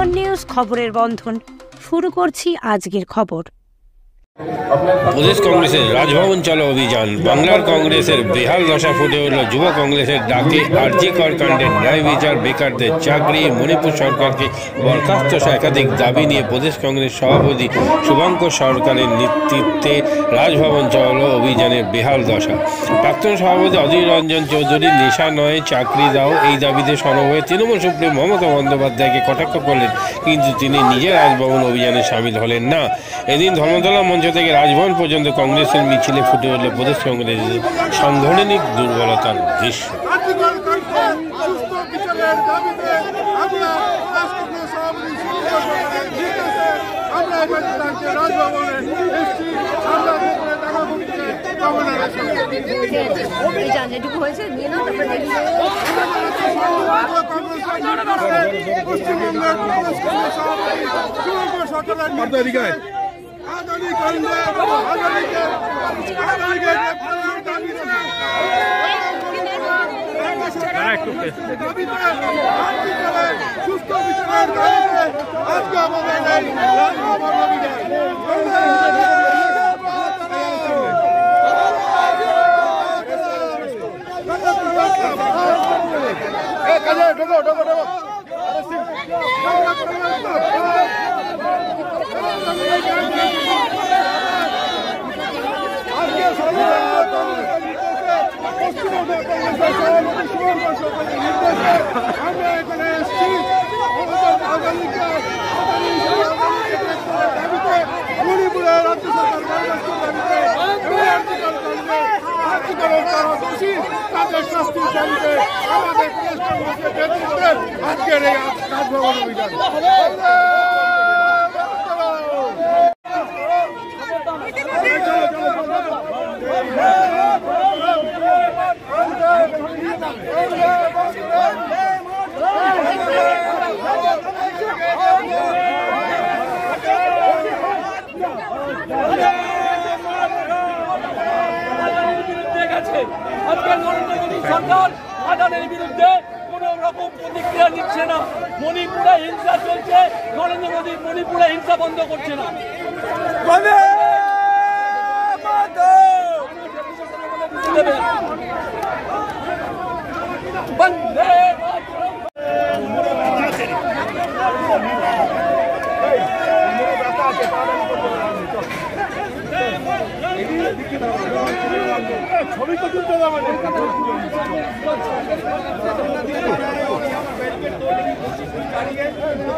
বন্ধন news খবরের বন্ধন শুরু করছি আজকের খবর। প্রদেশ কংগ্রেসের রাজভবন চলো অভিযান। বাংলার কংগ্রেসের বেহাল দশা ফুটে উঠল যুব কংগ্রেসের ডাকে। আরজি কর কাণ্ডের ন্যায় বিচার, বেকারদের চাকরি, মণিপুর সরকারকে বরখাস্ত সহ একাধিক দাবি নিয়ে প্রদেশ কংগ্রেস সভাপতি শুভঙ্কর সরকারের নেতৃত্বে রাজভবন চলো অভিযানের বেহাল দশা। প্রাক্তন সভাপতি অধীর রঞ্জন চৌধুরী নেশা নয় চাকরি দাও এই দাবিতে সরব হয়ে তৃণমূল সুপ্রিম মমতা বন্দ্যোপাধ্যায়কে কটাক্ষ করলেন, কিন্তু তিনি নিজে রাজভবন অভিযানে সামিল হলেন না। এদিন ধর্মতলা মঞ্চ থেকে রাজভবন পর্যন্ত কংগ্রেসের মিছিলে ফুটে উঠল প্রদেশ কংগ্রেসের সাংগঠনিক দুর্বলতার দৃশ্য। সরকার আদানের বিরুদ্ধে কোনো রকম প্রতিক্রিয়া নিচ্ছে না। মণিপুরে হিংসা চলছে, নরেন্দ্র মোদী মণিপুরে হিংসা বন্ধ করছে না। ছবি তো তুলতে হবে না।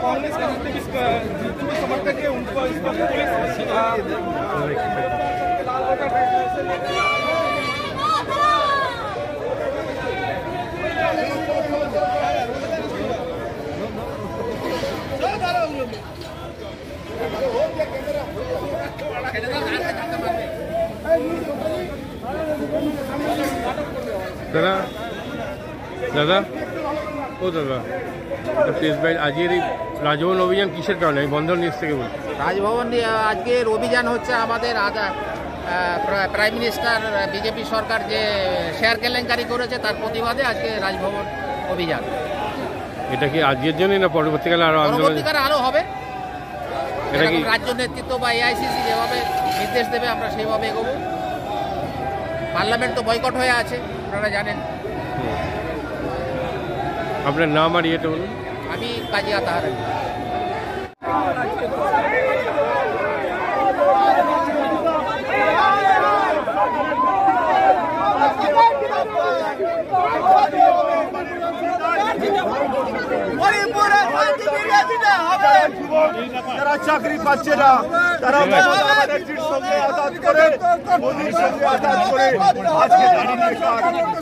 कांग्रेस के जितने समर्थक है उनको इस पर দাদা দাদা ও দাদা প্লিজ ভাই, আজকের এই রাজভবন অভিযান কিসের কারণে? বন্ধন নিউজ থেকে বলছি। রাজভবন আজকের অভিযান হচ্ছে আমাদের প্রাইম মিনিস্টার বিজেপি সরকার যে শেয়ার কেলেঙ্কারি করেছে তার প্রতিবাদে আজকে রাজভবন অভিযান। এটা কি আজকের জন্যই না পরবর্তীকালে আরো আন্দোলন? পরবর্তীকালে আরো হবে। এটা কি রাজ্য নেতৃত্ব বা এআইসিসি যেভাবে নির্দেশ দেবে আমরা সেইভাবে এগোবো। পার্লামেন্ট তো বয়কট হয়ে আছে, আপনারা জানেন। আপনার নাম আর ইয়েটা বলুন। আমি কাজী আতাহার। যারা চাকরি পাচ্ছে না তারা আজাদ করে মোদির সঙ্গে আজাদ করে আজকে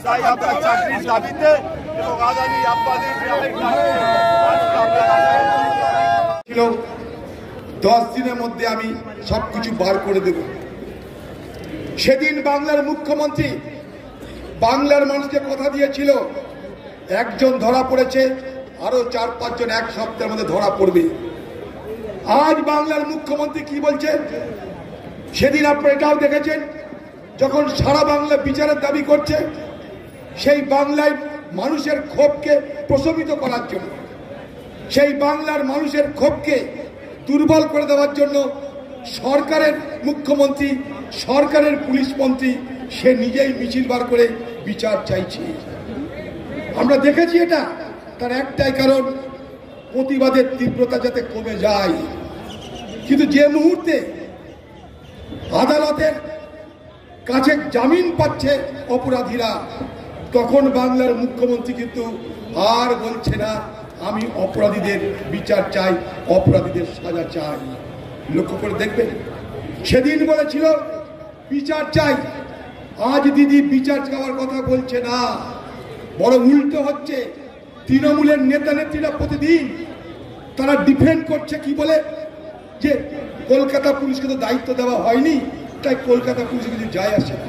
তাই আমরা চাকরির দাবিতে এবং আদানি আব্বানি ছিল 10 দিনের মধ্যে আমি সবকিছু বার করে দেব। সেদিন বাংলার মুখ্যমন্ত্রী বাংলার মানুষকে কথা দিয়েছিল, একজন ধরা পড়েছে, আরো 4-5 জন এক সপ্তাহের মধ্যে ধরা পড়বে। আজ বাংলার মুখ্যমন্ত্রী কি বলছেন? সেদিন আপনারা এটাও দেখেছেন, যখন সারা বাংলা বিচারের দাবি করছে, সেই বাংলায় মানুষের ক্ষোভকে প্রশমিত করার জন্য সেই বাংলার মানুষের ক্ষোভকে দুর্বল করে দেওয়ার জন্য সরকারের মুখ্যমন্ত্রী, সরকারের পুলিশ মন্ত্রী সে নিজেই মিছিল বার করে বিচার চাইছে। আমরা দেখেছি এটা, তার একটাই কারণ, প্রতিবাদের তীব্রতা যাতে কমে যায়। কিন্তু যে মুহূর্তে আদালতের কাছে জামিন পাচ্ছে অপরাধীরা, তখন বাংলার মুখ্যমন্ত্রী কিন্তু আর বলছে না আমি অপরাধীদের বিচার চাই, অপরাধীদের সাজা চাই। লক্ষ্য করে দেখবেন, সেদিন বলেছিল বিচার চাই, আজ দিদি বিচার চাওয়ার কথা বলছে না, বড় উল্টো হচ্ছে। তৃণমূলের নেতা নেত্রীরা প্রতিদিন তারা ডিফেন্ড করছে কি বলে, যে কলকাতা পুলিশকে তো দায়িত্ব দেওয়া হয়নি, তাই কলকাতা পুলিশ কিছু যায় আসে না,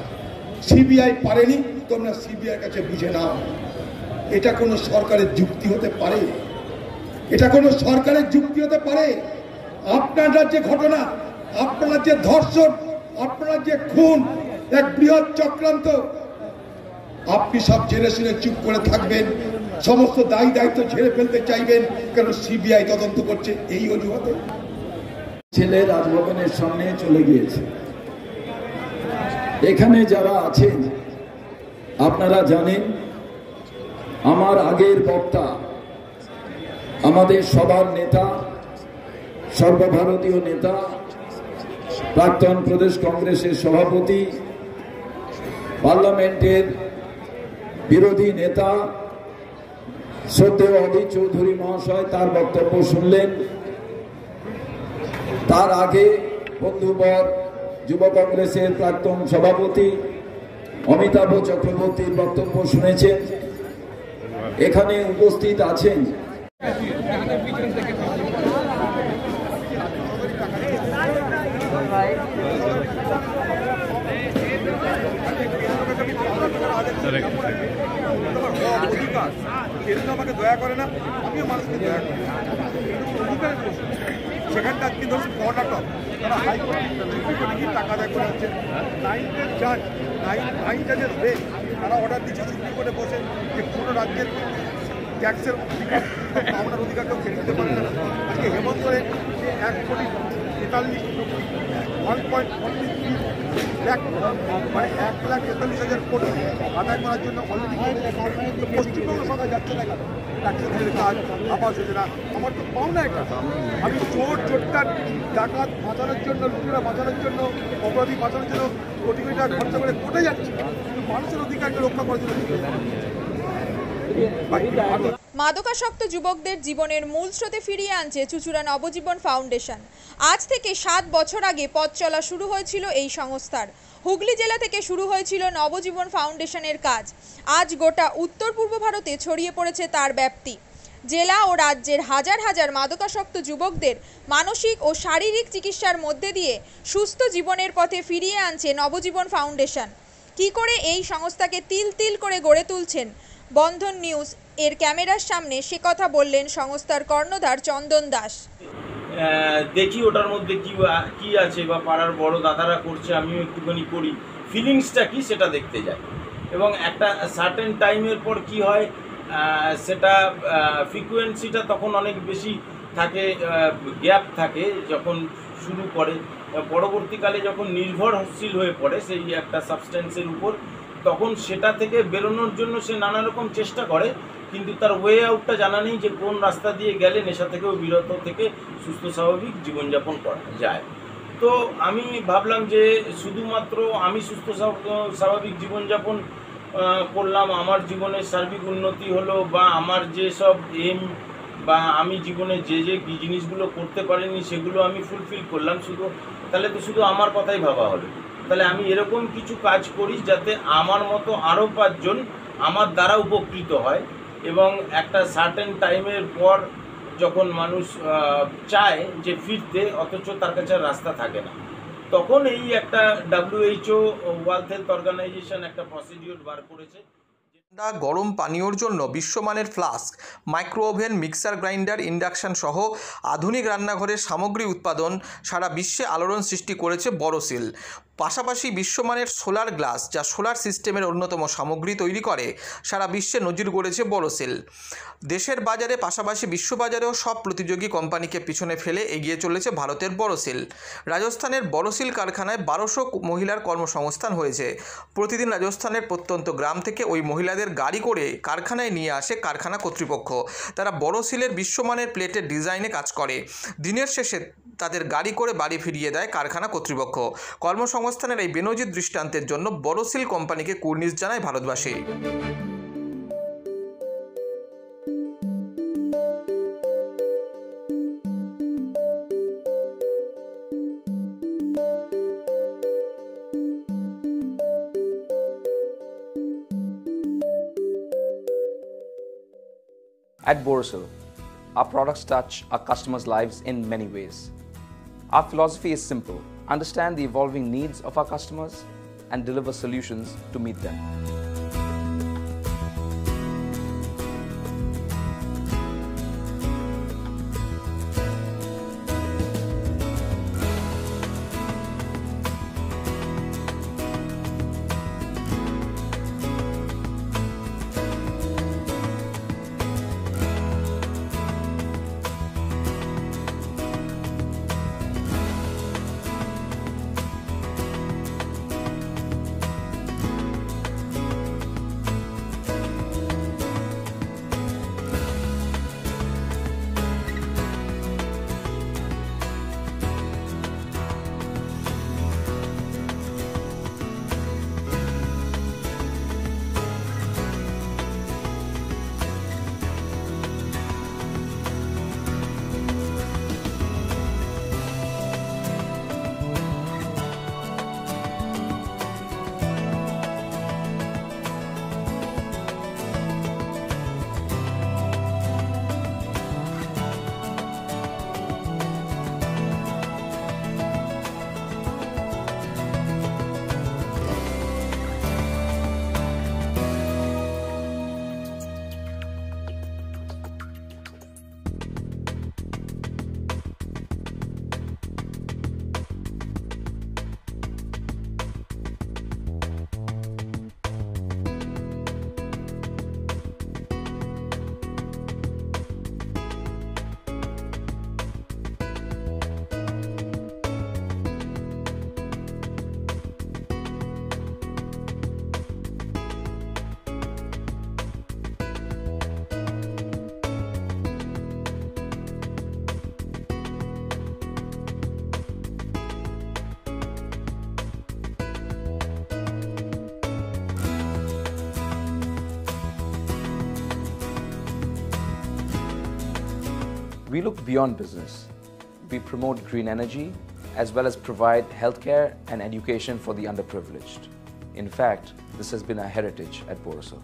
সিবিআই পারেনি, তোমরা সিবিআই কাছে বুঝে নাও। এটা কোনো সরকারের যুক্তি হতে পারে? এটা কোনো সরকারের যুক্তি হতে পারে? আপনার রাজ্যে ঘটনা, আপনার রাজ্যে ধর্ষণ, আপনার রাজ্যে খুন, এক বৃহৎ চক্রান্ত, আপনি সব জেনে শুনে চুপ করে থাকবেন, সমস্ত দায়ী দায়িত্ব ছেড়ে ফেলতে চাইবেন, কারণ সিবিআই তদন্ত করছে এই অজুহাতে। ছেলে রাজভবনের সামনে চলে গিয়েছে। এখানে যারা আছেন আপনারা জানেন, আমার আগের বক্তা, আমাদের সবার নেতা, সর্বভারতীয় নেতা, প্রাক্তন প্রদেশ কংগ্রেসের সভাপতি, পার্লামেন্টের বিরোধী নেতা শ্রদ্ধেয় অধীর চৌধুরী মহাশয় তার বক্তব্য শুনলেন। তার আগে বন্ধুবর যুব কংগ্রেসের প্রাক্তন সভাপতি অমিতাভ চক্রবর্তীর বক্তব্য শুনেছেন। এখানে উপস্থিত আছেন আমাকে দয়া করে না, আমিও মানুষকে দয়া করি, সেখানটা আজকে ধরুন কর্ণাটক, তারা হাইকোর্টে টাকা আদায় করে হচ্ছে, নাইনের জাজ, নাইন জাজের বেঞ্চ তারা অর্ডার দিচ্ছে সুপ্রিম কোর্টে বসে যে কোনো রাজ্যের ট্যাক্সের পাওনার অধিকার কেউ কেড়ে নিতে পারে না। আজকে হেমন্তরে 1,43,1.43 লাখ, মানে 1,43,000 কোটি আদায় করার জন্য অলরেডি পশ্চিমবঙ্গ সরকার যাচ্ছে না কেন? ট্যাক্সের কাজ, আবাস যোজনা, আমার তো পাও না এটা। আমি চোরটার ডাকাত বাঁচানোর জন্য, লুটেরা বাঁচানোর জন্য, অপরাধী বাঁচানোর জন্য কোটি কোটি টাকা খরচা করে কোর্টে যাচ্ছি, মানুষের অধিকারকে রক্ষা করার জন্য। মাদকাসক্ত যুবকদের জীবনের মূল স্রোতে ফিরিয়ে আনছে চুঁচুড়া নবজীবন ফাউন্ডেশন। আজ থেকে 7 বছর আগে পথ চলা শুরু হয়েছিল এই সংস্থার। হুগলি জেলা থেকে শুরু হয়েছিল নবজীবন ফাউন্ডেশনের কাজ। আজ গোটা উত্তর পূর্ব ভারতে ছড়িয়ে পড়েছে তার ব্যাপ্তি। জেলা ও রাজ্যের হাজার হাজার মাদকাসক্ত যুবকদের মানসিক ও শারীরিক চিকিৎসার মধ্যে দিয়ে সুস্থ জীবনের পথে ফিরিয়ে আনছে নবজীবন ফাউন্ডেশন। কী করে এই সংস্থাকে তিল তিল করে গড়ে তুলছেন বন্ধন নিউজ এর ক্যামেরার সামনে, সে কথা বললেন সংস্থার কর্ণধার চন্দন দাস। দেখি ওটার মধ্যে কি আছে, বা পাড়ার বড় দাদারা করছে, আমিও একটুখানি করি, ফিলিংসটা কি সেটা দেখতে যাই। এবং একটা সার্টেন টাইমের পর কি হয়, সেটা ফ্রিকোয়েন্সিটা তখন অনেক বেশি থাকে, গ্যাপ থাকে যখন শুরু করে, পরবর্তীকালে যখন নির্ভরশীল হয়ে পড়ে সেই একটা সাবস্টেন্সের উপর, তখন সেটা থেকে বেরোনোর জন্য সে নানা রকম চেষ্টা করে, কিন্তু তার ওয়ে আউটটা জানা নেই যে কোন রাস্তা দিয়ে গেলে নেশা থেকেও বিরত থেকে সুস্থ স্বাভাবিক জীবনযাপন করা যায়। তো আমি ভাবলাম যে শুধুমাত্র আমি সুস্থ স্বাভাবিক জীবনযাপন করলাম, আমার জীবনের সার্বিক উন্নতি হলো, বা আমার যেসব এম বা আমি জীবনে যে জিনিসগুলো করতে পারিনি সেগুলো আমি ফুলফিল করলাম, তাহলে তো শুধু আমার কথাই ভাবা হলো। তাহলে আমি এরকম কিছু কাজ করি যাতে আমার মতো আরও 5 জন আমার দ্বারা উপকৃত হয়, এবং একটা সার্টেন টাইমের পর যখন মানুষ চায় যে ফিরতে, অথচ তার কাছে রাস্তা থাকে না, তখন এই একটা WHO ওয়ার্ল্ড হেলথ অর্গানাইজেশন একটা প্রসিডিউর বার করেছে। গরম পানীয়র জন্য বিশ্বমানের flask, micro oven, mixer grinder, induction সহ আধুনিক রান্নাঘরের সামগ্রী উৎপাদন সারা বিশ্বে আলোড়ন সৃষ্টি করেছে বড়সিল। পাশাপাশি বিশ্বমানের সোলার গ্লাস, যা সোলার সিস্টেমের অন্যতম সামগ্রী তৈরি করে, সারা বিশ্বে নজির গড়েছে বোরোসিল। দেশের বাজারে পাশাপাশি বিশ্ববাজারেও সব প্রতিযোগী কোম্পানিকে পিছনে ফেলে এগিয়ে চলেছে ভারতের বোরোসিল। রাজস্থানের বোরোসিল কারখানায় 1200 মহিলার কর্মসংস্থান হয়েছে। প্রতিদিন রাজস্থানের প্রত্যন্ত গ্রাম থেকে ওই মহিলাদের গাড়ি করে কারখানায় নিয়ে আসে কারখানা কর্তৃপক্ষ। তারা বোরোসিলের বিশ্বমানের প্লেটের ডিজাইনে কাজ করে। দিনের শেষে তাদের গাড়ি করে বাড়ি ফিরিয়ে দেয় কারখানা কর্তৃপক্ষ। কর্মসংস্থানের এই বেনজির দৃষ্টান্তের জন্য বোরোসিল কোম্পানিকে কুর্নিশ জানায় ভারতবাসী। At Borosil, our products touch our customers' lives in many ways. Our philosophy is simple: understand the evolving needs of our customers and deliver solutions to meet them. We look beyond business. We promote green energy as well as provide healthcare and education for the underprivileged. In fact, this has been our heritage at Borosil.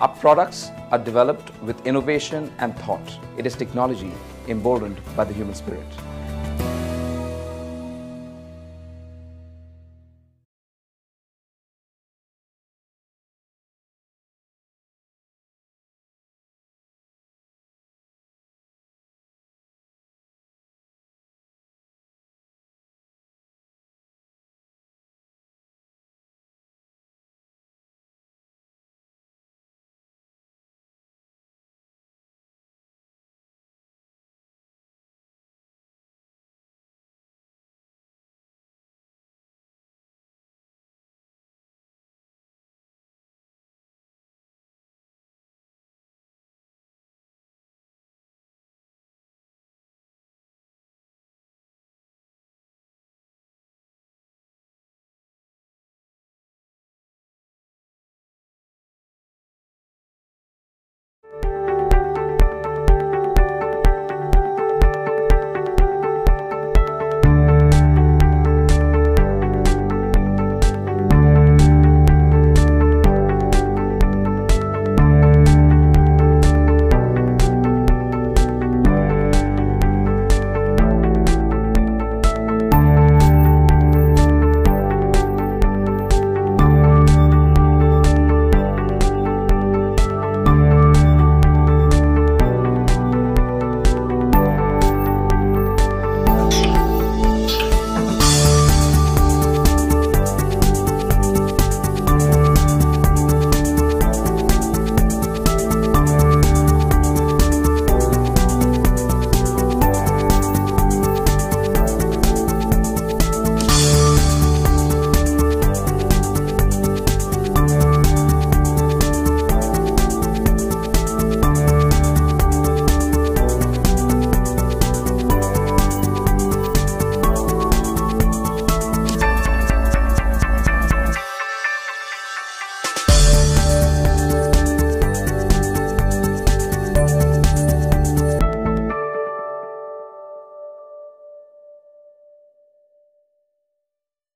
Our products are developed with innovation and thought. It is technology emboldened by the human spirit.